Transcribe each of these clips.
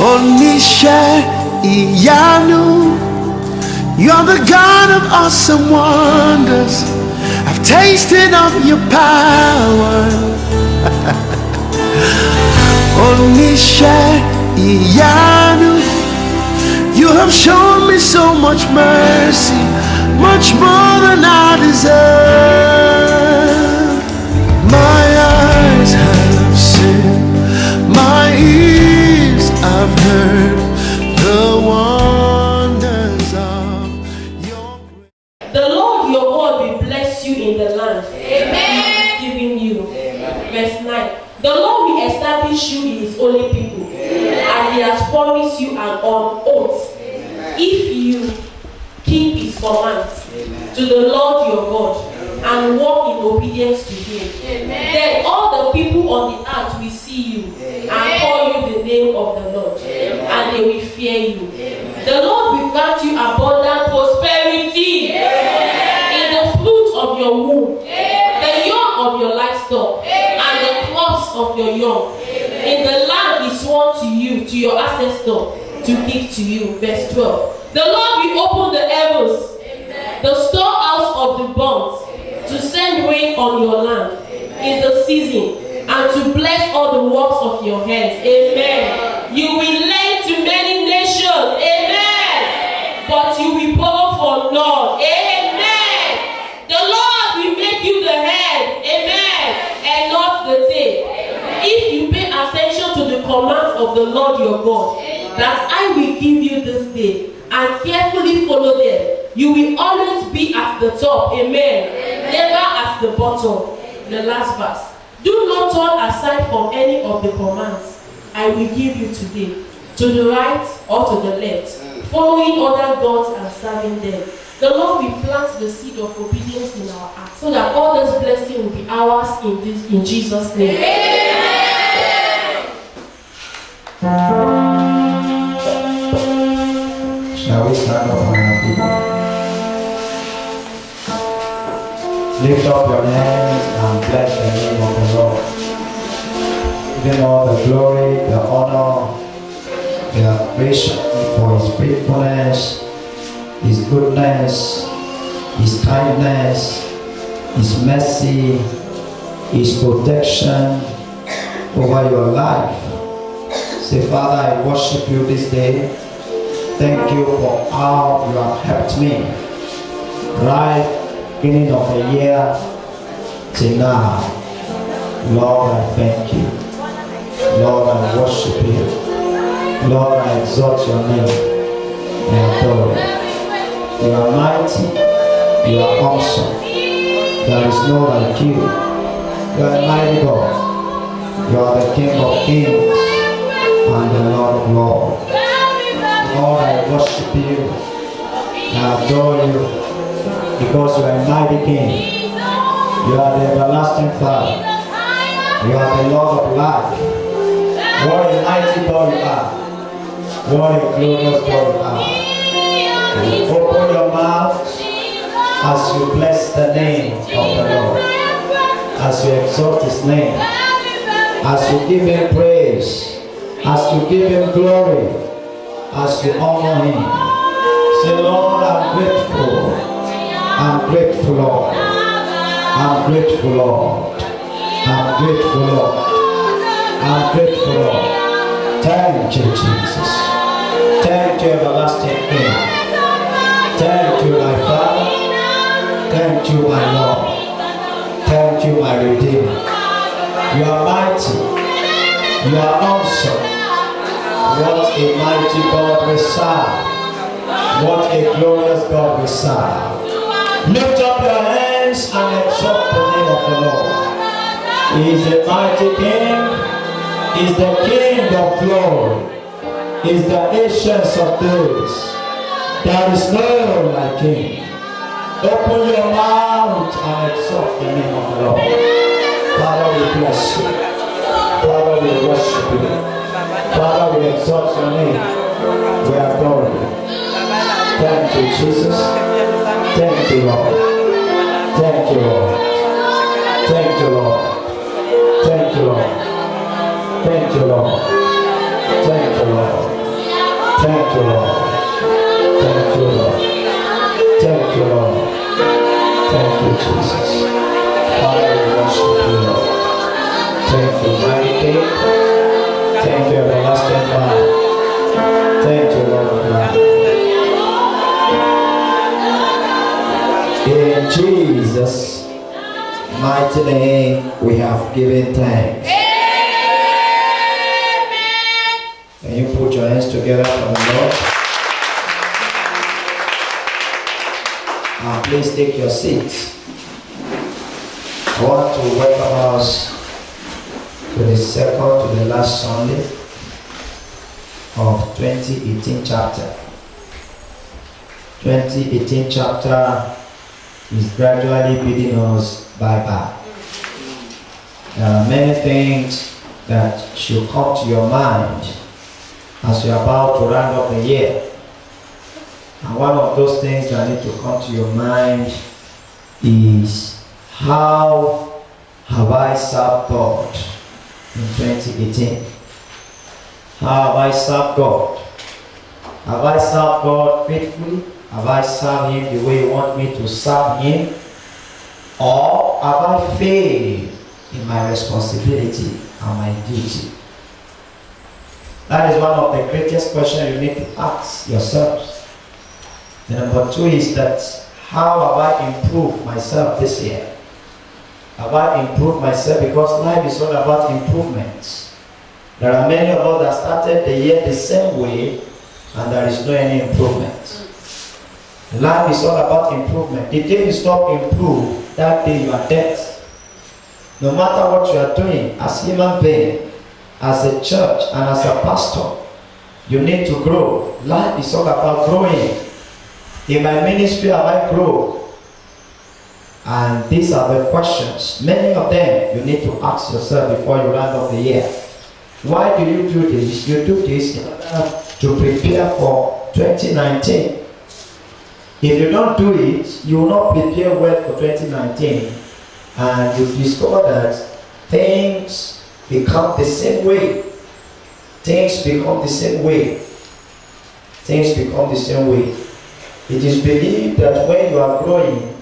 Onisha Iyanu, you're the God of awesome wonders. I've tasted of your power. Onisha Iyanu, you have shown me so much mercy, much more than I deserve. My eyes have seen, my ears have heard the wonders of your grace. The Lord your God will bless you in the land. Amen. He is giving you. Amen. Verse 9. The Lord will establish you in his holy people. Amen. As he has promised you an oath. Amen. If you keep his commands. Amen. To the Lord your God. Amen. And walk in obedience to him. Amen. Then all the people on the earth will see you. Amen. And call you the name of the Lord. Amen. And they will fear you. Amen. The Lord will grant you abundant prosperity. Amen. In the fruit of your womb. Amen. The young of your livestock. Amen. And the crops of your young. Amen. In the land he swore to you, to your ancestor, to give to you. Verse 12. The Lord will open the heavens, amen, the storehouse of the bonds, to send rain on your land, amen, in the season, amen, and to bless all the works of your hands. Amen. You will lend to many nations. Amen. But you will borrow for none. Amen. The Lord will make you the head. Amen. And not the tail. Amen. If you pay attention to the commands of the Lord your God, amen, that I will give you this day, and carefully follow them, you will always be at the top. Amen. Amen. Never at the bottom. Amen. The last verse. Do not turn aside from any of the commands I will give you today, to the right or to the left, following other gods and serving them. The Lord will plant the seed of obedience in our hearts, so that all this blessing will be ours in Jesus' name. Amen. Shall we stand up on our feet? Lift up your hands and bless the name of the Lord. Give him all the glory, the honor, the adoration for his faithfulness, his goodness, his kindness, his mercy, his protection over your life. Say, Father, I worship you this day. Thank you for how you have helped me right beginning of the year till now. Lord, I thank you. Lord, I worship you. Lord, I exalt your name and adore you. You are mighty. You are awesome. There is no like you. You are a mighty God. You are the King of kings and the Lord of lords. Lord, I worship you, I adore you, because you are a mighty King. You are the everlasting Father. You are the Lord of life. What a mighty God you are. What a glorious God you are. You open your mouth as you bless the name of the Lord, as you exalt his name, as you give him praise, as you give him glory, as you honor him. Say, Lord, I'm grateful. I'm grateful, Lord. I'm grateful, Lord. I'm grateful, Lord. I'm grateful, Lord. Thank you, Jesus. Thank you, everlasting King. Thank you, my Father. Thank you, my Lord. Thank you, my Redeemer. You are mighty. You are awesome. What a mighty God we serve. What a glorious God we serve. Lift up your hands and exalt the name of the Lord. He is a mighty King. He is the King of glory. He is the Ancient of days. There is no like him. Open your mouth and exalt the name of the Lord. Father, we bless you. Father, we worship you. Father, we exalt your name. We adore you. Thank you, Jesus. Thank you, Lord. Thank you, Lord. Thank you, Lord. Thank you, Lord. Thank you, Lord. Thank you, Lord. you, Lord. Thank you, Lord. Thank you, Lord. Thank you, Jesus. Father, we worship you, Lord. Thank you, mighty King. Thank you, everlasting Father. Thank you, Lord of God. In Jesus' mighty name, we have given thanks. Can you put your hands together for the Lord? Please take your seats. I want to welcome us to the second to the last Sunday of 2018 chapter. 2018 chapter is gradually bidding us bye-bye. There are many things that should come to your mind as you're about to round up the year. And one of those things that need to come to your mind is, how have I served God in 2018? How have I served God? Have I served God faithfully? Have I served Him the way He wants me to serve Him? Or have I failed in my responsibility and my duty? That is one of the greatest questions you need to ask yourselves. The number two is that, how have I improved myself this year? Have I improved myself? Because life is all about improvements. There are many of us that started the year the same way and there is no any improvement. Life is all about improvement. The day you stop improve, that day you are dead. No matter what you are doing as a human being, as a church and as a pastor, you need to grow. Life is all about growing. In my ministry, have I grown? And these are the questions. Many of them you need to ask yourself before you round up the year. Why do you do this? You do this in order to prepare for 2019. If you don't do it, you will not prepare well for 2019. And you discover that things become the same way. Things become the same way. Things become the same way. It is believed that when you are growing,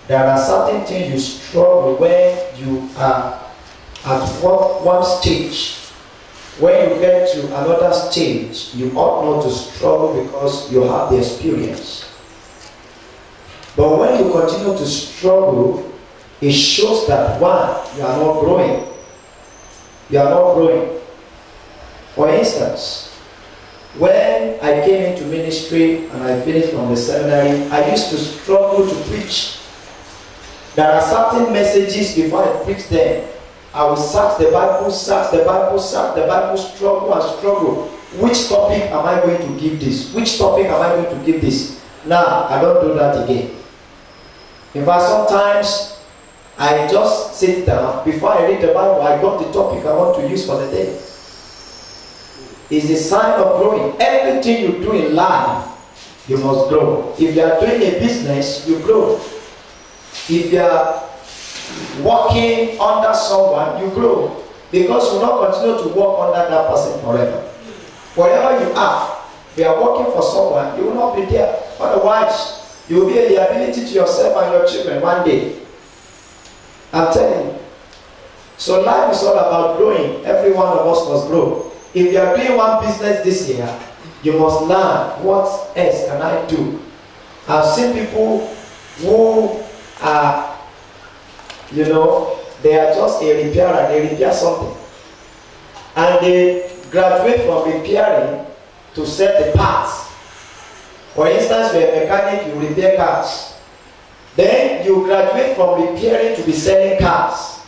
there are certain things you struggle when you are at one stage. When you get to another stage, you ought not to struggle because you have the experience. But when you continue to struggle, it shows that, one, you are not growing. You are not growing. For instance, when I came into ministry and I finished from the seminary, I used to struggle to preach. There are certain messages before I preach them. I will search the Bible, struggle and struggle. Which topic am I going to give this? Which topic am I going to give this? Now, I don't do that again. In fact, sometimes I just sit down. Before I read the Bible, I got the topic I want to use for the day. It's a sign of growing. Everything you do in life, you must grow. If you are doing a business, you grow. If you are working under someone, you grow. Because you will not continue to work under that person forever. Wherever you are, if you are working for someone, you will not be there. Otherwise, you will be a liability to yourself and your children one day. I'm telling you. So life is all about growing. Every one of us must grow. If you are doing one business this year, you must learn, what else can I do? I've seen people who are, they are just a repairer, they repair something. And they graduate from repairing to sell the parts. For instance, you're a mechanic, you repair cars. Then you graduate from repairing to be selling cars.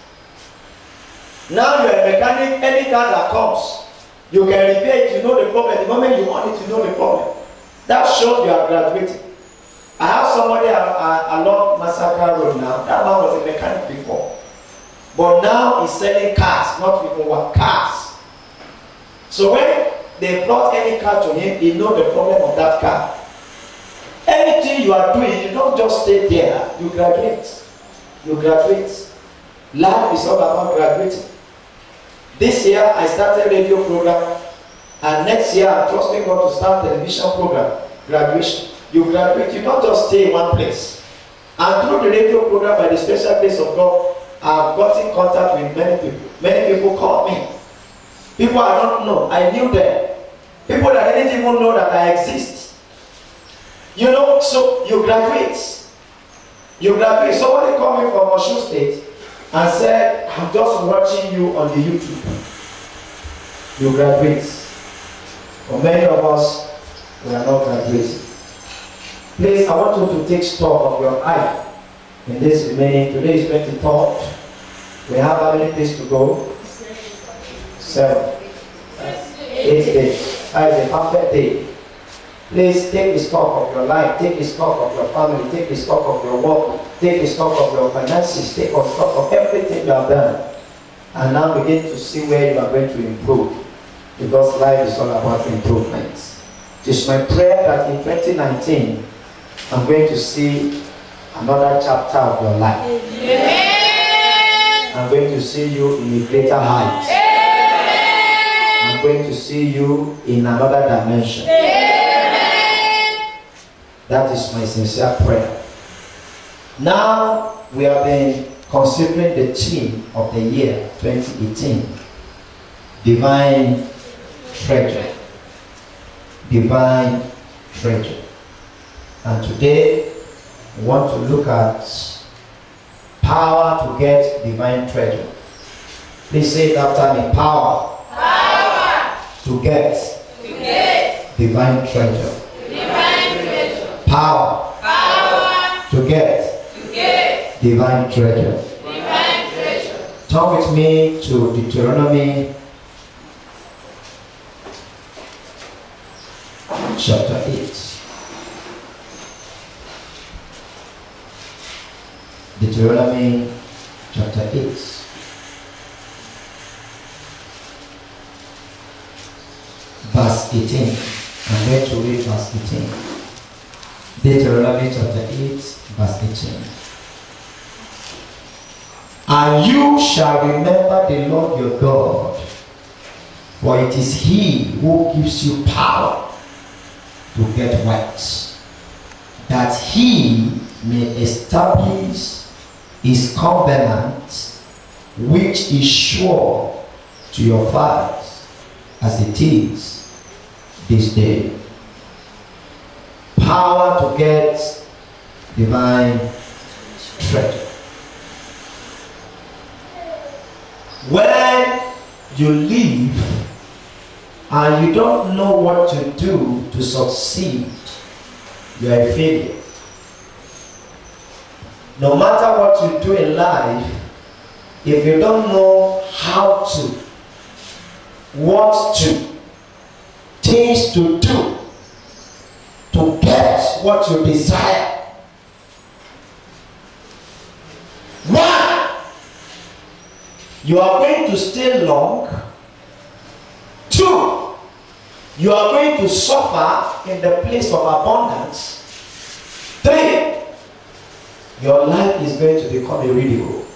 Now you're a mechanic, any car that comes, you can repair it, you know the problem. The moment you want it, you know the problem. That shows you are graduating. I have somebody along Massacre Road now. That man was a mechanic before. But now he's selling cars, not even what cars. So when they brought any car to him, he knows the problem of that car. Anything you are doing, you don't just stay there. You graduate. You graduate. Life is all about graduating. This year I started a radio program And next year, I'm trusting God to start television program, graduation. You graduate, you don't just stay in one place. And through the radio program, by the special grace of God, I've got in contact with many people. Many people call me. People I don't know, I knew them. People that didn't even know that I exist. You know, so you graduate. You graduate. Somebody called me from Osun State and said, I'm just watching you on the YouTube. You graduate. For many of us, we are not graduating. Please, I want you to take stock of your life in this remaining. Today is 23rd. We have how many days to go? 7. 8 days. That is a perfect day. Please take the stock of your life, take the stock of your family, take the stock of your work, take the stock of your finances, take the stock of everything you have done. And now begin to see where you are going to improve. Because life is all about improvements. It is my prayer that in 2019, I'm going to see another chapter of your life. Amen. I'm going to see you in a greater height. Amen. I'm going to see you in another dimension. Amen. That is my sincere prayer. Now we have been considering the theme of the year 2018. Divine treasure. Divine treasure. And today, we want to look at power to get divine treasure. Please say it after me. Power. Power. To get divine treasure. Divine treasure. Power. Power. To get divine treasure. Divine treasure. Turn with me to Deuteronomy chapter 8. Deuteronomy chapter 8. Verse 18. I'm going to read verse 18. Deuteronomy chapter 8, verse 18. And you shall remember the Lord your God, for it is He who gives you power to get wealth, that He may establish His covenant, which is sure to your fathers, as it is this day. Power to get divine treasure. When you live and you don't know what to do to succeed, you are a failure. No matter what you do in life, if you don't know how to, what to, things to do to get what you desire, one, you are going to stay long. Two, you are going to suffer in the place of abundance. Three, your life is going to become a ridicule.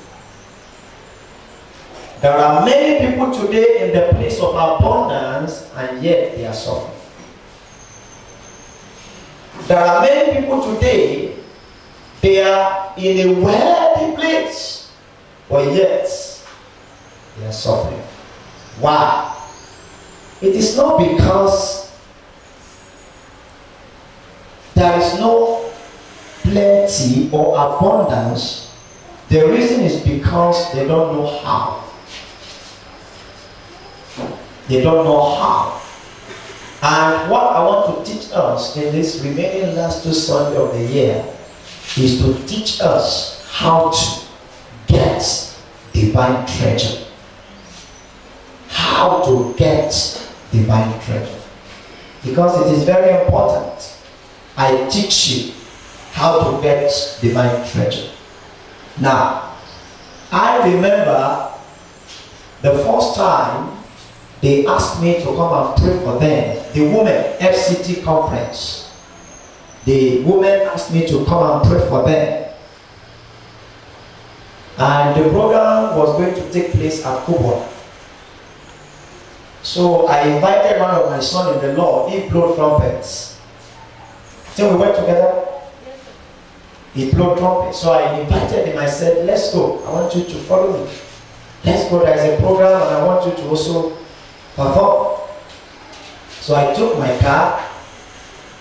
There are many people today in the place of abundance and yet they are suffering. There are many people today, they are in a wealthy place, but yet they are suffering. Why? It is not because there is no plenty or abundance. The reason is because they don't know how. They don't know how. And what I want to teach us in this remaining last 2 Sundays of the year is to teach us how to get divine treasure. How to get divine treasure. Because it is very important. I teach you how to get divine treasure. Now, I remember the first time they asked me to come and pray for them, the women FCT conference. The women asked me to come and pray for them. And the program was going to take place at Kubwa. So I invited one of my sons in the Lord. He blew trumpets. So we went together. He blew trumpets. So I invited him. I said, let's go. I want you to follow me. Let's go. There's a program and I want you to also perform. So I took my car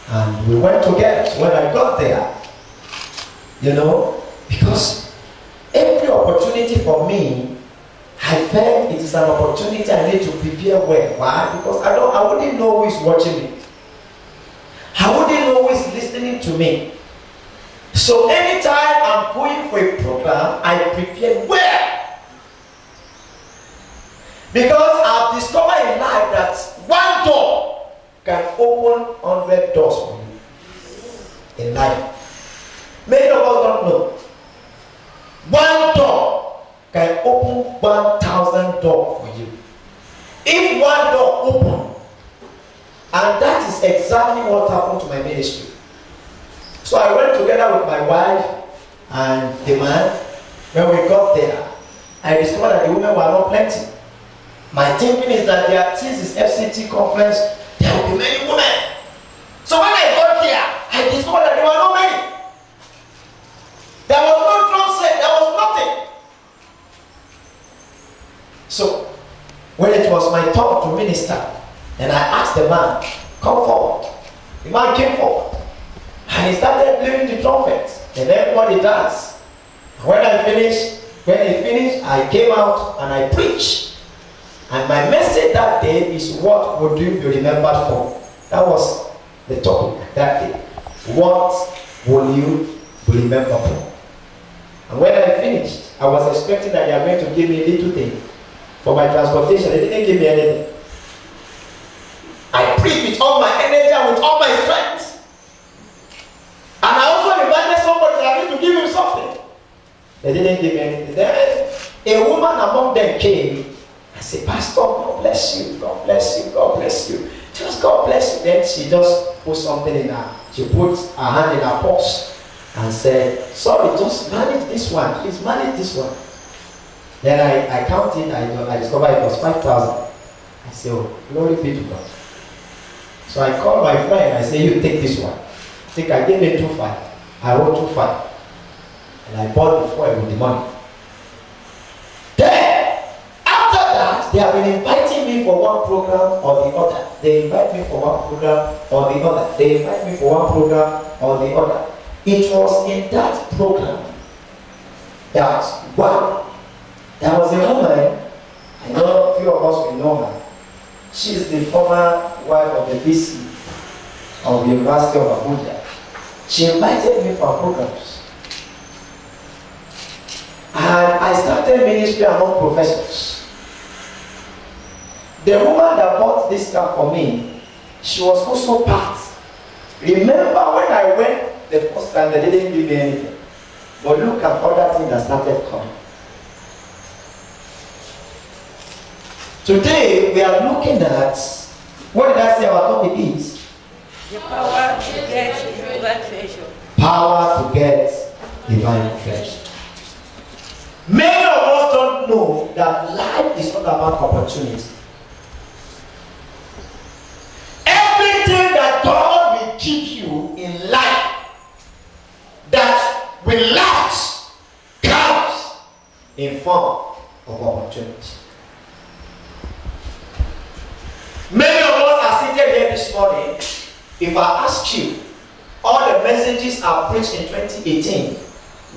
and we went together. So when I got there, because every opportunity for me, I felt it is an opportunity I need to prepare well. Why? Because I wouldn't know who is watching me. I wouldn't know who is listening to me. So anytime I'm going for a program, I prepare well. Because I've discovered in life that one door can open 100 doors for you in life. Many of us don't know. One door can open 1,000 doors for you. If one door open, and that is exactly what happened to my ministry. So I went together with my wife and the man. When we got there, I discovered that the women were not plenty. My thinking is that since it's FCT conference, there will be many women. So when I got there, I discovered that there were not many. There was no drum set, there was nothing. So when it was my turn to minister, and I asked the man, come forward. The man came forward. And he started blowing the trumpet. And everybody danced. And when he finished, I came out and I preached. And my message that day is, what would you be remembered for? That was the topic that day. What will you be remembered for? And when I finished, I was expecting that they are going to give me a little thing for my transportation. They didn't give me anything. I preached with all my energy and with all my strength. And I also invited somebody that I need to give him something. They didn't give me anything. Then a woman among them came. I said, Pastor, God bless you, God bless you, God bless you. Just God bless you. Then she just put something in her. She put her hand in her purse and said, sorry, just manage this one. Please manage this one. Then I counted. I discovered it was 5,000. I said, oh, glory be to God. So I called my friend. I said, you take this one. I think I gave him 2,500. I wrote 2,500. And I bought the fuel with the money. Then, after that, they have been inviting me for one program or the other. They invite me for one program or the other. They invite me for one program or the other. It was in that program that, there was a woman, I know a few of us will know her. She is the former wife of the VC of the University of Abuja. She invited me for programs. And I started ministry among professors. The woman that bought this car for me, she was also part. Remember when I went the first time, they didn't give me anything. But look at other things that started coming. Today, we are looking at, what did I say our topic is? The power to get divine treasure. Power to get divine treasure. Many of us don't know that life is not about opportunity. Everything that God will give you in life that will last comes in form of opportunity. Many of us are seated here this morning. If I ask you, all the messages I preached in 2018,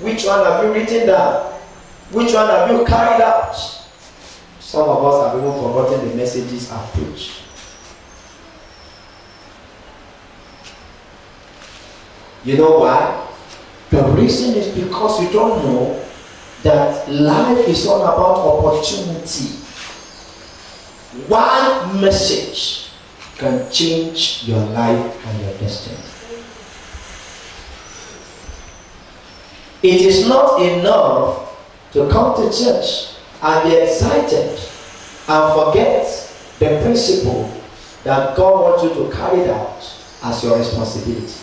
which one have you written down? Which one have you carried out? Some of us have even forgotten the messages I preached. You know why? The reason is because you don't know that life is all about opportunity. One message can change your life and your destiny. It is not enough to come to church and be excited and forget the principle that God wants you to carry out as your responsibility.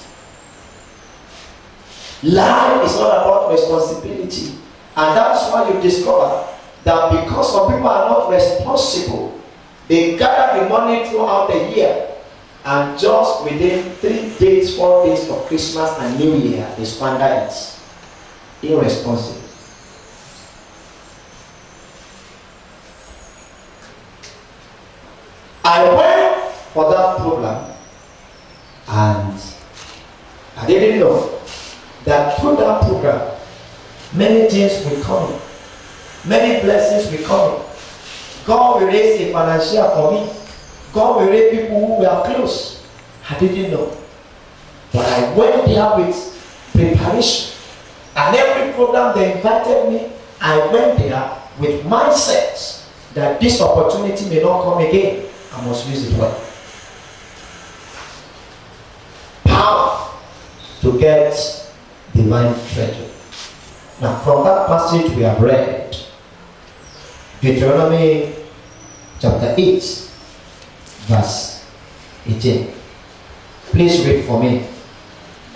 Life is all about responsibility, and that's why you discover that because some people are not responsible, They gather the money throughout the year, and just within 3 days, 4 days of Christmas and New Year, they squander it. Irresponsible. I went for that program, and I didn't know that through that program, many things will come, many blessings will come. God will raise a financier for me. God will raise people who were close. I didn't know. But I went there with preparation. And every program they invited me, I went there with mindset that this opportunity may not come again. I must use it well. Power to get divine treasure. Now, from that passage we have read, Deuteronomy chapter 8, verse 18. Please read for me.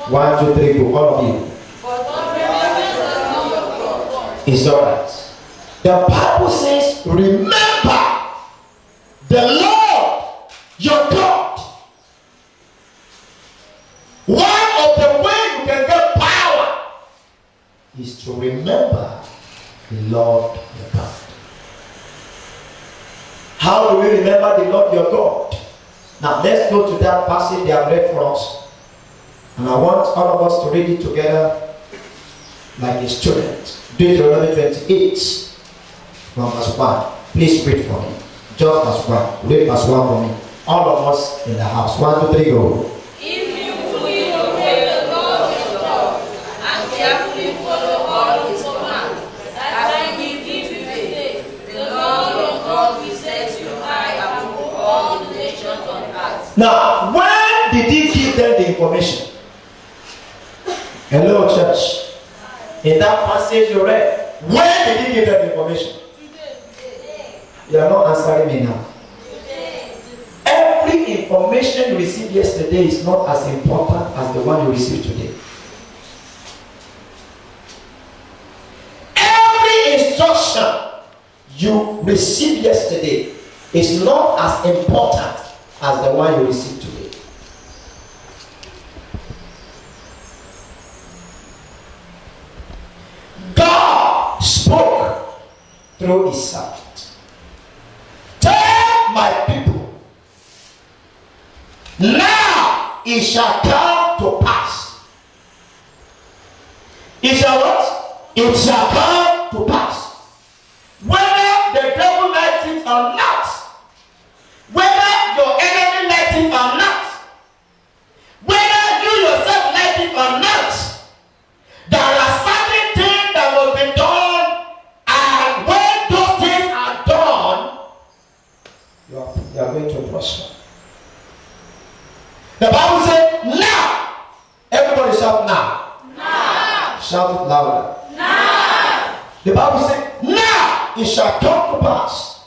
1, 2, 3, go. All of you. It's alright. The Bible says, remember the Lord your God. One of the ways you can get power is to remember the Lord your God. How do we remember the Lord your God? Now let's go to that passage they have read for us. And I want all of us to read it together like a student. Deuteronomy 28 from verse 1. Please read for me. Just verse 1. Read verse 1 for me. All of us in the house. 1, 2, 3, go. If you fully obey the Lord your God and carefully follow all his commands that I give you today, the Lord your God will set you high above all the nations on earth. Now, when did he give them the information? Hello, church. In that passage you read, when did he give them the information? You are not answering me now. Every information you received yesterday is not as important as the one you received today. Every instruction you received yesterday is not as important as the one you received today. God spoke through his servant. Tell my people, now it shall come to pass. It shall what? It shall come to pass. Whether the devil likes it or not, whether your enemy likes it or not, whether you yourself like it or not, there are certain things that will be done, and when those things are done, you are going to prosper. The Bible says, now. Everybody shout now. Now. Shout it louder. Now. The Bible says, now it shall come to pass,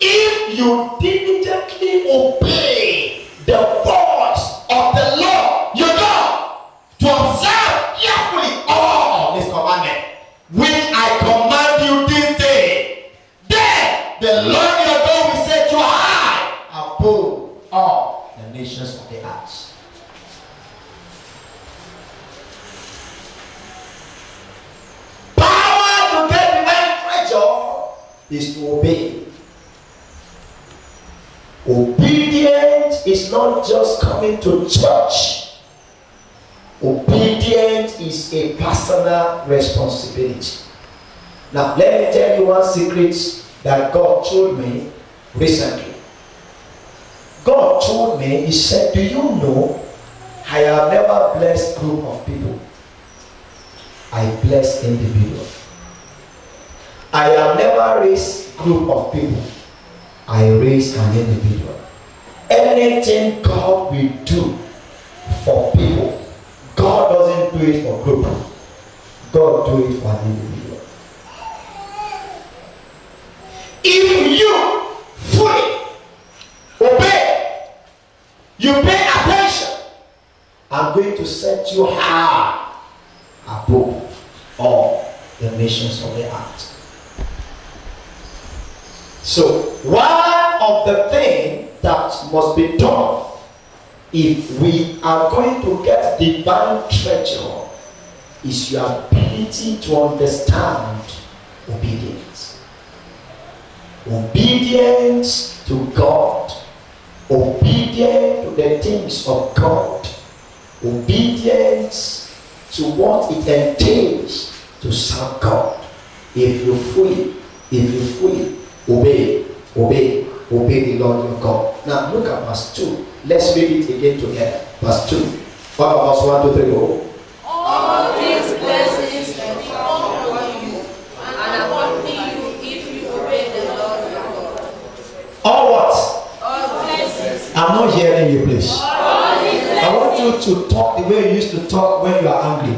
if you diligently obey the voice of the Lord your God, to observe carefully all his commandments, which I command you this day, then the Lord your God will set you high above all the nations of the earth. Power to get divine treasure is to obey. Obedience is not just coming to church. Obedience is a personal responsibility. Now, let me tell you one secret that God told me recently. God told me, he said, do you know I have never blessed a group of people. I bless individuals. I have never raised a group of people. I raise an individual. Anything God will do for people, God doesn't do it for group. God do it for an individual. If you fully obey, you pay attention, I'm going to set you high above all the nations of the earth. So one of the things that must be done if we are going to get divine treasure is your ability to understand obedience. Obedience to God. Obedience to the things of God. Obedience to what it entails to serve God. If you fully obey the Lord your God. Now look at verse 2. Let's read it again together. Verse 2. All of us, 1, 2, 3, go. All these blessings will come upon you and accompany you if you obey the Lord your God. All what? All blessings. I'm not hearing you, please. All these I want you to talk the way you used to talk when you are angry.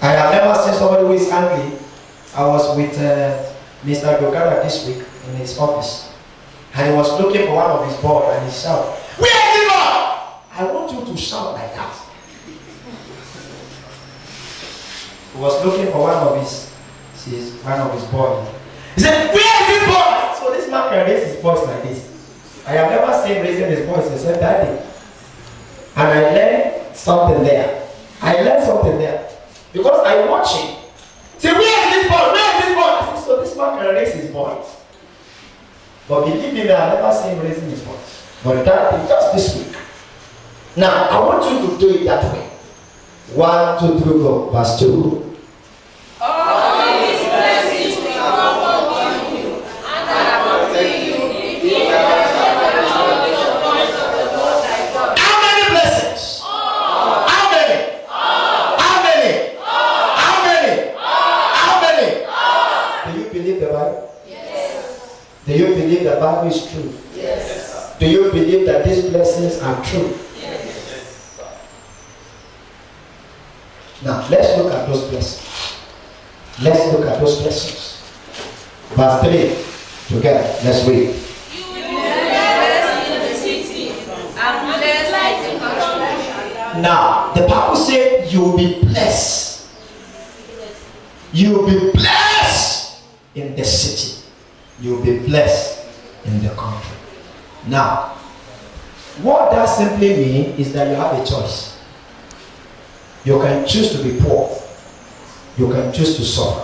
I have never seen somebody who is angry. I was with Mr. Gokara this week in his office, and he was looking for one of his boys, and he shouted, "Where is the boy?" I want you to shout like that. He was looking for one of his boys. He said, "Where is the boy?" So this man can raise his voice like this. I have never seen him raising his voice. He said, "Daddy," and I learned something there. Because I watch him. Say, "Where is this boy? Where is this boy?" I said, so this man can raise his voice. But believe me, I have never seen him raising his voice. But that is just this week. Now, I want you to do it that way. 1, 2, 3, go. Verse 2. All these blessings will come upon you and accompany you if you obey the voice of the Lord thy God. How many blessings? How many? How many? How many? How many? Do you believe the Bible? Yes. Do you believe the Bible is true? Yes. Do you believe that these blessings are true? Yes. Now, let's look at those blessings. Let's look at those blessings. Verse 3. Together, let's read. You will be blessed in the city and blessed like the country. Now, the Bible said you will be blessed. You will be blessed in the city. You will be blessed in the country. Now, what that simply means is that you have a choice. You can choose to be poor. You can choose to suffer.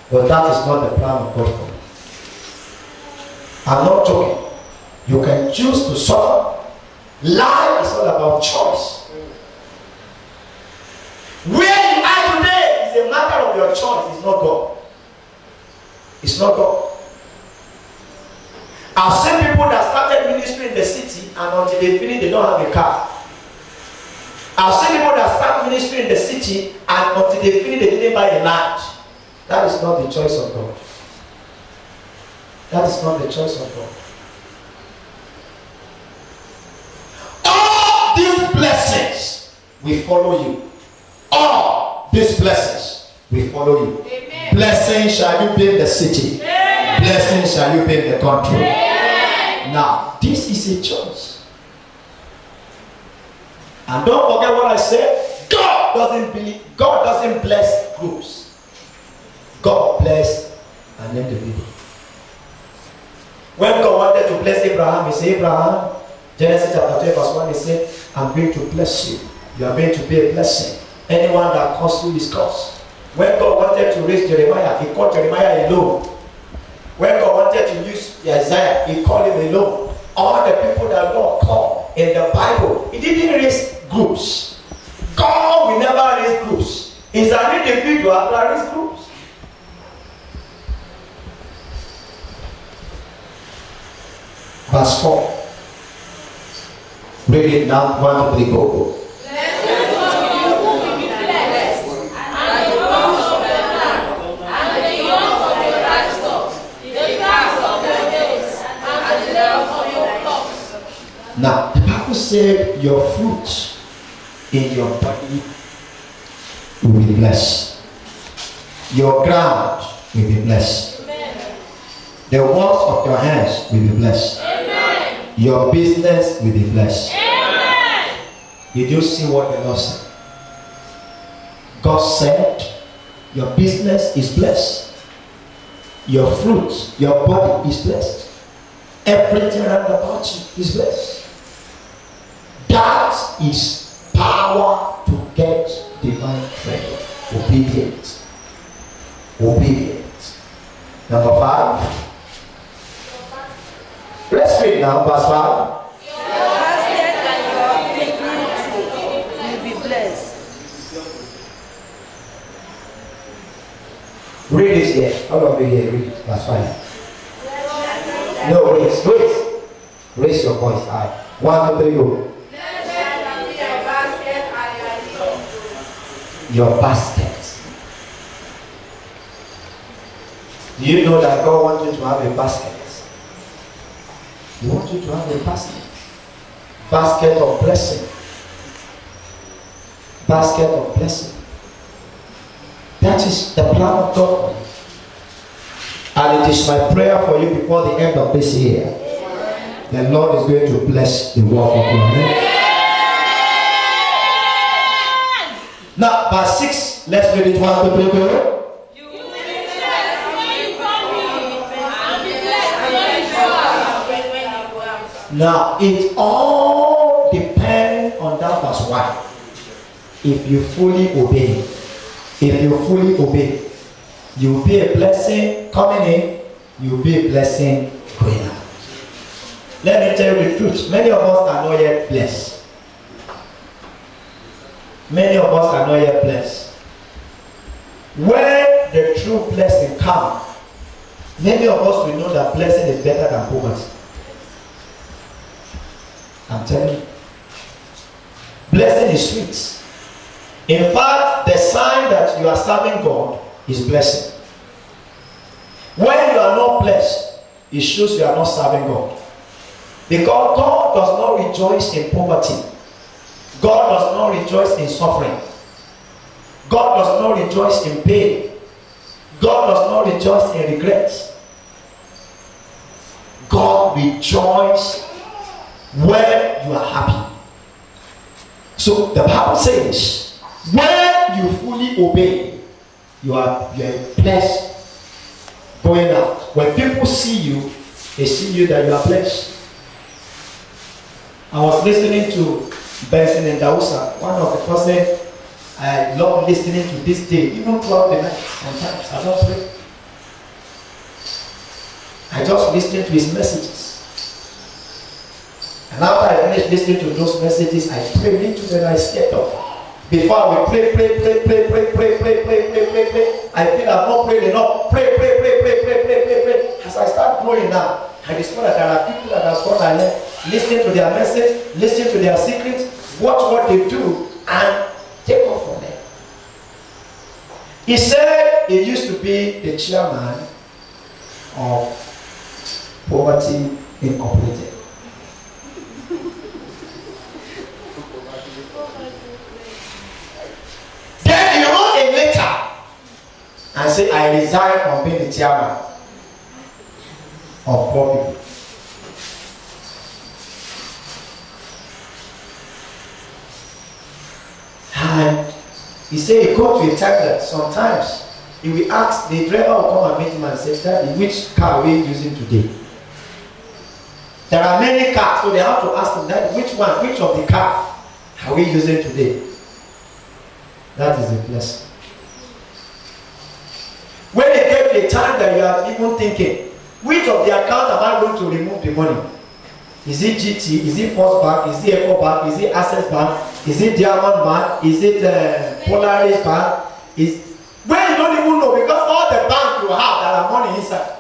But that is not the plan of God for you. I'm not joking. You can choose to suffer. Life is all about choice. Where you are today is a matter of your choice. It's not God. It's not God. I've seen people that started ministry in the city and until they finish they don't have a car. I've seen people that start ministry in the city and until they finish they didn't buy a land. That is not the choice of God. That is not the choice of God. All these blessings will follow you. All these blessings will follow you. Amen. Blessing shall you be in the city. Amen. Blessing shall you be in the country. Amen. Now, this is a choice. And don't forget what I said. God doesn't bless groups. God bless an individual. When God wanted to bless Abraham, he said, Abraham, Genesis chapter 12 verse 1, he said, I'm going to bless you. You are going to be a blessing. Anyone that calls you is cursed. When God wanted to raise Jeremiah, he called Jeremiah alone. When God wanted to use Isaiah, he called him alone. All the people that God called in the Bible, he didn't raise groups. God will never raise groups. He's an individual that raise groups. Verse 4. Read it now. 1, 2, 3, go. Now, the Bible said your fruit in your body will be blessed. Your ground will be blessed. Amen. The works of your hands will be blessed. Amen. Your business will be blessed. Amen. Did you see what the Lord said? God said Your business is blessed. Your fruit, your body is blessed. Everything around about you is blessed. That is power to get divine favor. Obedient. Obedient. Number 5. Let's read now, verse 5. Your basket and your picnic will be blessed. Read it here. All of you here, read it. Verse 5. No, wait. Raise your voice high. 1, 2, 3, go. Your basket. Do you know that God wants you to have a basket? He wants you to have a basket. Basket of blessing. Basket of blessing. That is the plan of God. And it is my prayer for you before the end of this year. The Lord is going to bless the work of your hand. Now, verse 6, let's read it 1, 2, 3, go. Now, it all depends on that verse 1. If you fully obey, you will be a blessing coming in, you will be a blessing going out. Let me tell you the truth. Many of us are not yet blessed. Many of us are not yet blessed. When the true blessing comes, many of us will know that blessing is better than poverty. I'm telling you. Blessing is sweet. In fact, the sign that you are serving God is blessing. When you are not blessed, it shows you are not serving God. Because God does not rejoice in poverty. God does not rejoice in suffering. God does not rejoice in pain. God does not rejoice in regrets. God rejoices when you are happy. So the Bible says, when you fully obey, you are blessed going out. When people see you, they see you that you are blessed. I was listening to Benson and Dausa, one of the persons I love listening to this day, even throughout the night. Sometimes I just listen to his messages. And after I finish listening to those messages, I pray into them, I step up. Before we pray. I feel I've not prayed enough. Pray. As I start praying now, I discover that there are people that have gone ahead, listening to their message, listening to their secrets, watch what they do, and take off from there. He said he used to be the chairman of Poverty Incorporated. Then he wrote a letter and said, I resign from being the chairman of poor people. And he said he got to a time that sometimes he will ask, the driver will come and meet him and say, Daddy, which car are we using today? There are many cars, so they have to ask him, Daddy, which of the car are we using today? That is a blessing. When it gets to a time that you are even thinking, which of the accounts am I going to remove the money? Is it GT? Is it First Bank? Is it Eco Bank? Is it Access Bank? Is it Diamond Bank? Is it Polaris Bank? When you don't even know, because all the banks you have that are money inside,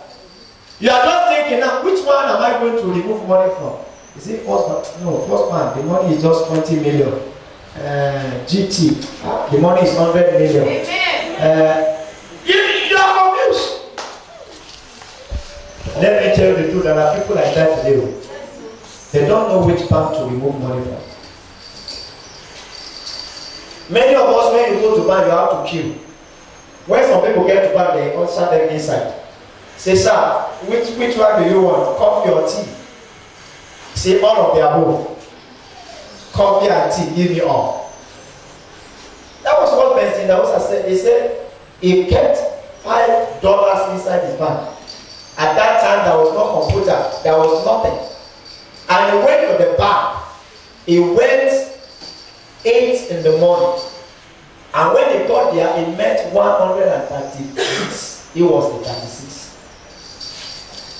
you are just thinking now, which one am I going to remove money from? Is it First Bank? No, First Bank, the money is just 20 million. GT, the money is 100 million. Amen. You are confused. Let me tell you the truth, there are people like that today. They don't know which bank to remove money from. Many of us, when you go to bank, you have to queue. When some people get to bank, they answer them inside. Say, sir, which one do you want? Coffee or tea? Say all of the above. Coffee and tea, give me all. That was what Benson Dausa said. He said, He kept $5 inside his bank. At that time, there was no computer, there was nothing. And he went to the bank. He went 8 in the morning. And when he got there, he met 136. He was the 36.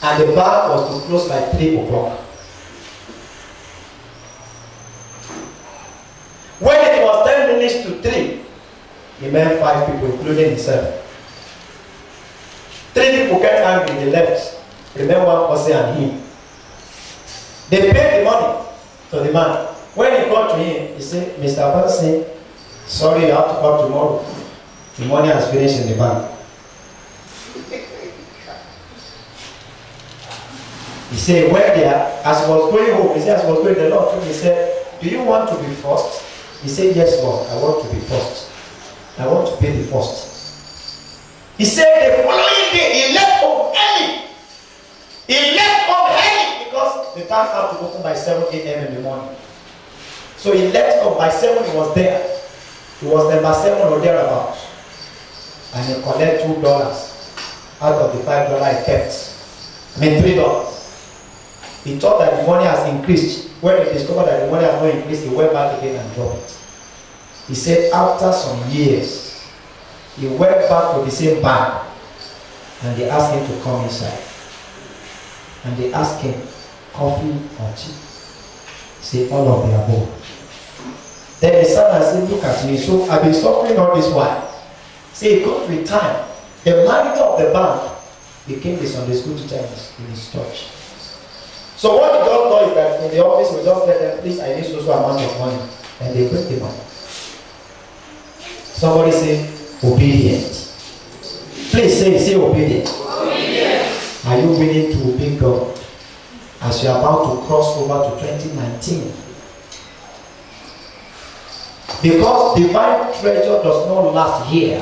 And the bank was to close by 3 o'clock. When it was 10 minutes to 3, he met 5 people, including himself. 3 people get angry, they left. Remember one person and him. They paid the money to the man. When he got to him, he said, Mr. Person, sorry, you have to come tomorrow. The money has finished in the bank. He said, when there, as he was going home, he said, as he was going, the Lord told me, he said, do you want to be first? He said, yes, Lord, I want to be first. I want to be the first. He said, the following day, he left home early. He left home early because the bank had to open by 7 a.m. in the morning. So he left home by 7, he was there. He was number 7 or thereabouts. And he collected $2 out of the $5 he kept. $3. He thought that the money has increased. When he discovered that the money has not increased, he went back again and dropped it. He said after some years, he went back to the same bank and they asked him to come inside. And they asked him, coffee or tea? He said, all of the above. Then he sat and said, look at me, so I've been suffering all this while. Say, it got to a time, the manager of the bank became the Sunday school teacher in his church. So what he just does is that in the office, we just tell them, please, I need so amount of money. And they bring the money. Somebody say, obedient. Please say obedient. Obedient. Are you willing to obey God as you are about to cross over to 2019? Because divine treasure does not last here.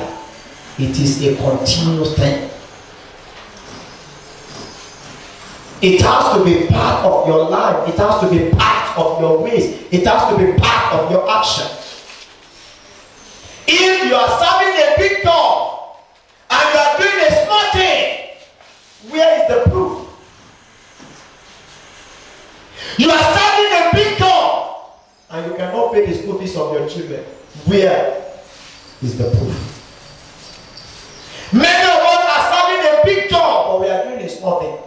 It is a continuous thing. It has to be part of your life. It has to be part of your ways. It has to be part of your action. If you are serving a big God and you are doing a small thing, where is the proof? You are serving a big God and you cannot pay the school fees of your children. Where is the proof? Many of us are serving a big job, but we are doing a small thing.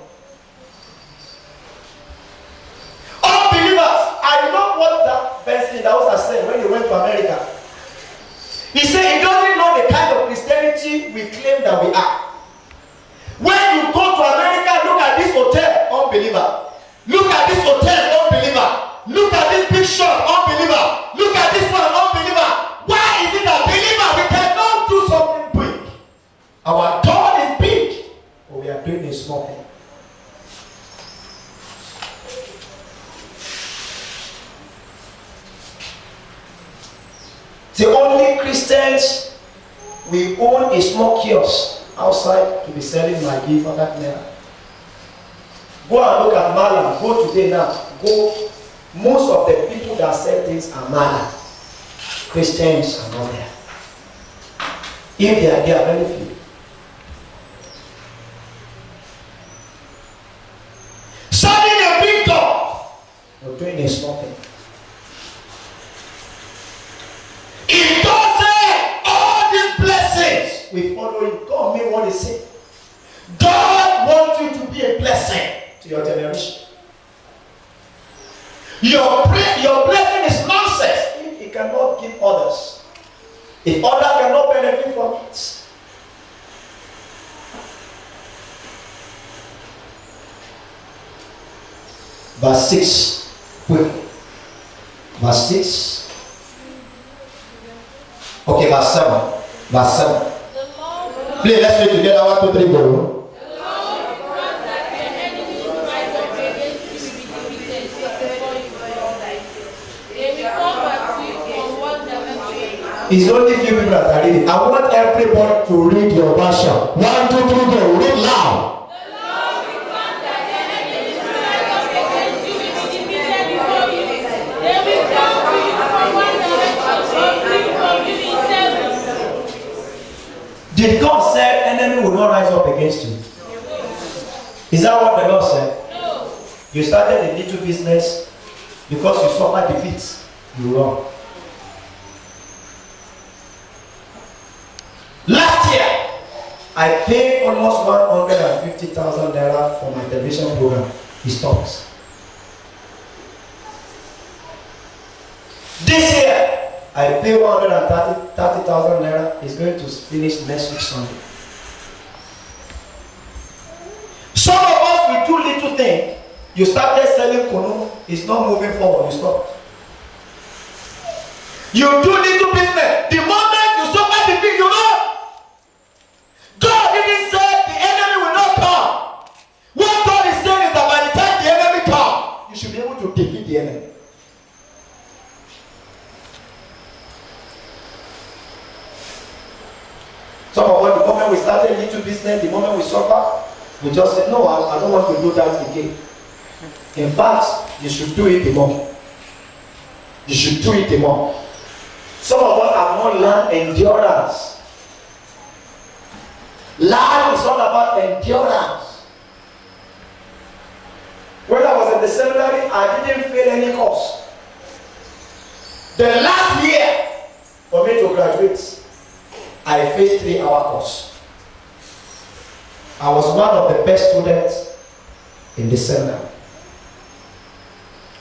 Unbelievers, I know what that person in the house has said when he went to America. He said he doesn't know the kind of Christianity we claim that we are. When you go to America, look at this hotel, unbeliever. Look at this hotel, unbeliever. Look at this big shop, unbeliever. Look at this one, unbeliever. Why is it that believer we cannot do something big? Our God is big, but we are doing a small thing. The only Christians, we own a small kiosk outside to be selling Maggi for that naira. Go and look at Malam. Go today now. Go. Most of the people that sell things are Malam. Christians are not there. If they are there, very few. Serving a big God, we're doing a small thing. If God said all these blessings, we follow it. God mean what he said. God wants you to be a blessing to your generation. Your blessing is nonsense if you cannot give others. If others cannot benefit from it. Verse 6. Quick. Verse 6. Okay, verse 7. Verse 7. Please, let's read together. 1, 2, 3, go. It's only few people that are reading. I want everybody to read your version. 1, 2, 3, go. Read loud. Did God say enemy will not rise up against you? Is that what the Lord said? No. You started a little business because you suffered defeats. You wrong. Last year, I paid almost 150,000 naira for my television program. It stopped. This year, I pay 130,000 naira. It's going to finish next week Sunday. Some of us, we do little things. You started selling kunu, it's not moving forward, you stop. You do little business. The moment you suffer defeat, you know. God didn't say the enemy will not come. What God is saying is that by the time the enemy comes, you should be able to defeat the enemy. Some of us, the moment we started little business, the moment we suffer, we just said, no, I don't want to do that again. In fact, you should do it more. You should do it more. Some of us have not learned endurance. Life is all about endurance. When I was in the seminary, I didn't fail any course. The last year for me to graduate, I faced 3-hour course. I was one of the best students in the seminary.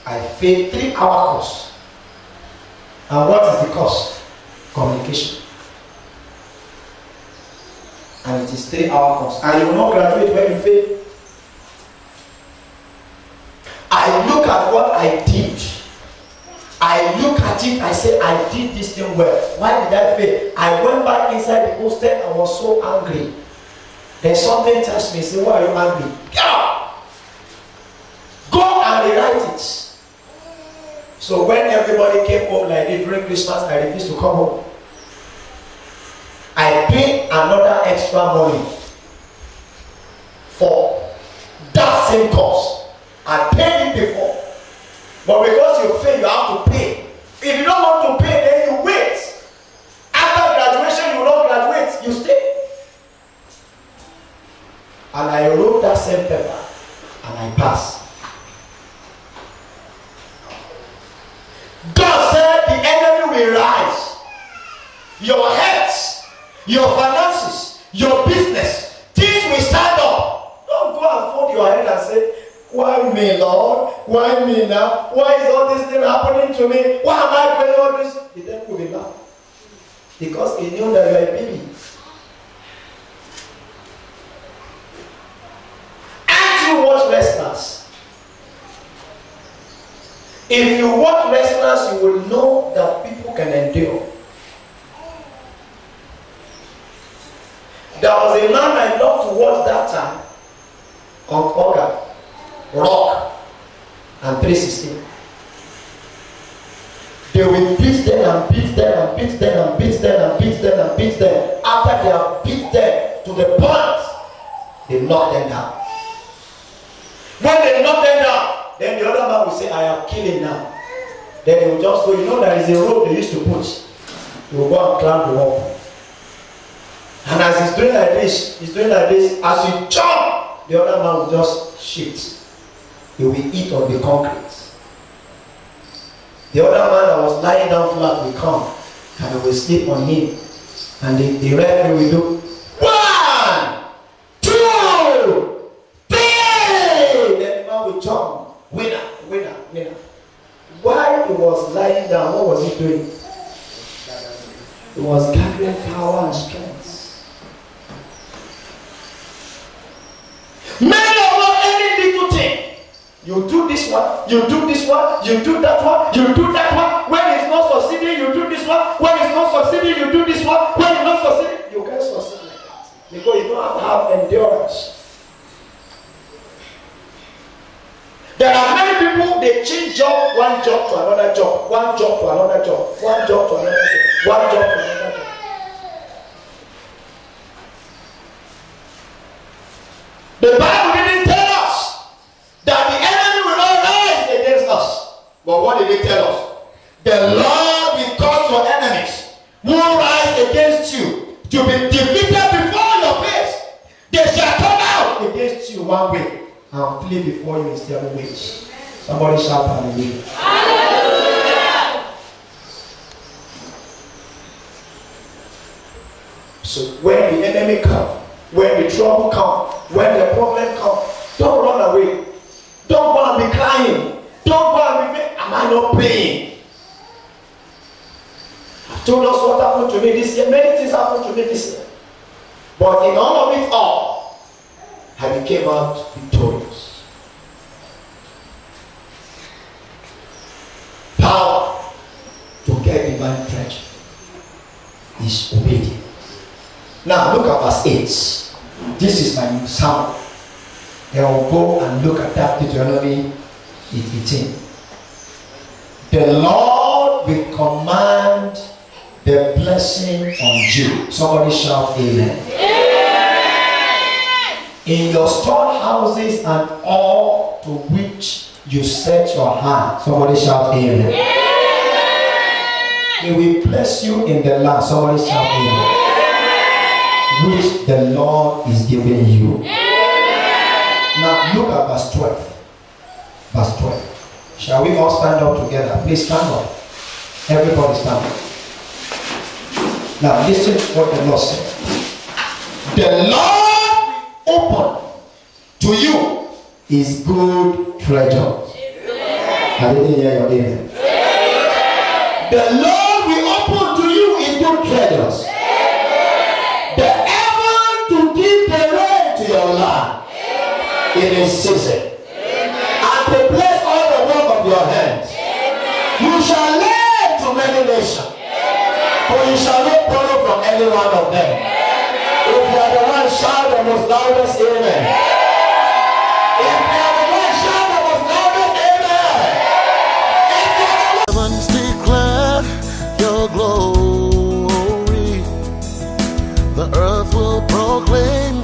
I failed 3-hour course. And what is the course? Communication. And it is 3-hour course. And you will not graduate when you fail. I look at what I did. I look at it, I say, I did this thing well. Why did I fail? I went back inside the hostel, I was so angry. Then something touched me, say, why are you angry? Get up! Go and rewrite it. So when everybody came home like this during Christmas, I refused to come home. I paid another extra money for that same course. I paid it before. But because you fail, you have to pay. If you don't want to pay, then you wait. After graduation, you will not graduate, you stay. And I wrote that same paper and I passed. God said the enemy will rise. Your health, your finances, your business, things will stand up. Don't go and fold your head and say, why me, Lord? Why me now? Why is all this thing happening to me? Why am I doing all this? The devil will laugh. Because he knew that you are a baby. Aren't you watch wrestlers? If you watch wrestlers, you will know that people can endure. There was a man I loved to watch that time on Organ, Rock, and 316. They will beat them and beat them and beat them and beat them and beat them and beat them. After they have beat them to the point, they knock them down. When they knock them down, then the other man will say, I am killing now. Then he will just go, you know there is a rope they used to put. He will go and climb the wall. And as he's doing like this, as he jump, the other man will just shift. He will eat on the concrete. The other man that was lying down flat will come and he will sleep on him. And the referee will do 1, 2, 3. Then the man will jump. Winner, winner, winner. While he was lying down, what was he doing? He was gathering power and strength. Many of us, any little thing, you do this one, you do this one, you do that one, you do that one. When it's not succeeding, you do this one. When it's not succeeding, you do this one. When it's not succeeding, you can't succeed like that. Because you don't have endurance. There are many people, they change job, one job to another job, one job to another job, one job to another job, one job to another job. The Bible didn't tell us that the enemy will not rise against us. But what did it tell us? The Lord will cause your enemies who rise against you to be defeated one way and flee before you in 7 ways. Somebody shout hallelujah. So when the enemy comes, when the trouble comes, when the problem comes, don't run away. Don't go and be crying. Don't go and be, am I not praying? I told us what happened to me this year. Many things happened to me this year. But in all of it all, I became out victorious. Power to get divine treasure is obedience. Now look at verse 8. This is my new psalm. Then we'll go and look at that Deuteronomy 18. The Lord will command the blessing on you. Somebody shout amen. In your storehouses and all to which you set your hand. Somebody shout amen. He will bless you in the land. Somebody shout amen. Which the Lord is giving you. Now look at verse 12. Verse 12. Shall we all stand up together? Please stand up. Everybody stand up. Now listen to what the Lord said. The Lord will open to you his good treasure. I didn't hear your amen. The Lord will open to you his good treasures. The heaven to give the rain to your land in his season. And to bless all the work of your hands. You shall lend to many nations, for you shall not borrow from any one of them. If you are the one, shout the most loudest amen. If you are the one, shout the most loudest amen. If you are the one, Heavens declare your glory. The earth will proclaim